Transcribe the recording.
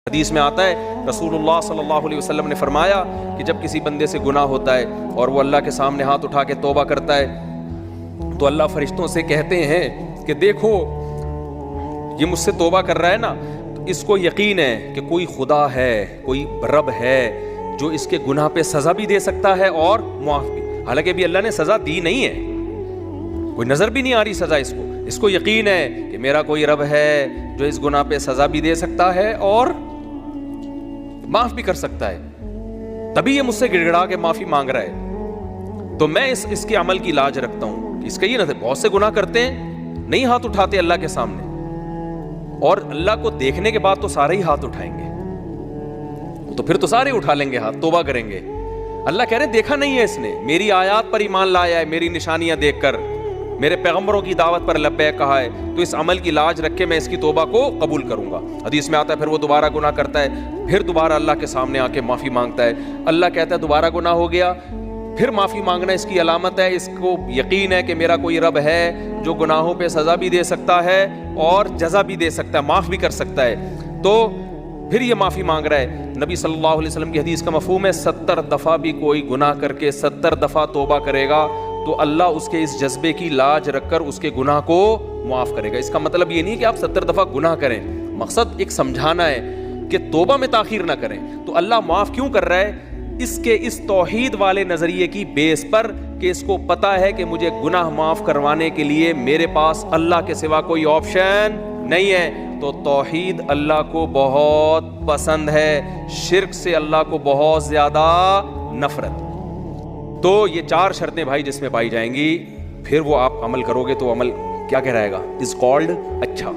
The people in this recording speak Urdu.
حدیث میں آتا ہے رسول اللہ صلی اللہ علیہ وسلم نے فرمایا کہ جب کسی بندے سے گناہ ہوتا ہے اور وہ اللہ کے سامنے ہاتھ اٹھا کے توبہ کرتا ہے تو اللہ فرشتوں سے کہتے ہیں کہ دیکھو یہ مجھ سے توبہ کر رہا ہے نا، تو اس کو یقین ہے کہ کوئی خدا ہے، کوئی رب ہے جو اس کے گناہ پہ سزا بھی دے سکتا ہے اور معاف بھی۔ حالانکہ ابھی اللہ نے سزا دی نہیں ہے، کوئی نظر بھی نہیں آ رہی سزا اس کو یقین ہے کہ میرا کوئی رب ہے جو اس گناہ پہ سزا بھی دے سکتا ہے اور معاف بھی کر سکتا ہے، تبھی یہ مجھ سے گڑ گڑا کے معافی مانگ رہا ہے۔ تو میں اس کے عمل کی لاج رکھتا ہوں۔ اس کا یہ نہ، بہت سے گناہ کرتے ہیں نہیں ہاتھ اٹھاتے اللہ کے سامنے، اور اللہ کو دیکھنے کے بعد تو سارے ہی ہاتھ اٹھائیں گے، تو پھر تو سارے اٹھا لیں گے ہاتھ، توبہ کریں گے۔ اللہ کہہ رہے ہیں دیکھا نہیں ہے اس نے، میری آیات پر ایمان لایا ہے، میری نشانیاں دیکھ کر، میرے پیغمبروں کی دعوت پر لبیک کہا ہے، تو اس عمل کی لاج رکھ کے میں اس کی توبہ کو قبول کروں گا۔ حدیث میں آتا ہے پھر وہ دوبارہ گناہ کرتا ہے، پھر دوبارہ اللہ کے سامنے آ کے معافی مانگتا ہے، اللہ کہتا ہے دوبارہ گناہ ہو گیا، پھر معافی مانگنا اس کی علامت ہے، اس کو یقین ہے کہ میرا کوئی رب ہے جو گناہوں پہ سزا بھی دے سکتا ہے اور جزا بھی دے سکتا ہے، معاف بھی کر سکتا ہے، تو پھر یہ معافی مانگ رہا ہے۔ نبی صلی اللہ علیہ وسلم کی حدیث کا مفہوم ہے 70 دفعہ بھی کوئی گناہ کر کے 70 دفعہ توبہ کرے گا تو اللہ اس کے اس جذبے کی لاج رکھ کر اس کے گناہ کو معاف کرے گا۔ اس کا مطلب یہ نہیں کہ آپ 70 دفعہ گناہ کریں، مقصد ایک سمجھانا ہے کہ توبہ میں تاخیر نہ کریں۔ تو اللہ معاف کیوں کر رہا ہے؟ اس کے اس توحید والے نظریے کی بیس پر کہ اس کو پتا ہے کہ مجھے گناہ معاف کروانے کے لیے میرے پاس اللہ کے سوا کوئی آپشن نہیں ہے۔ تو توحید اللہ کو بہت پسند ہے، شرک سے اللہ کو بہت زیادہ نفرت۔ تو یہ 4 شرطیں بھائی جس میں پائی جائیں گی، پھر وہ آپ عمل کرو گے تو عمل کیا کہہ رہے گا؟ از کالڈ اچھا۔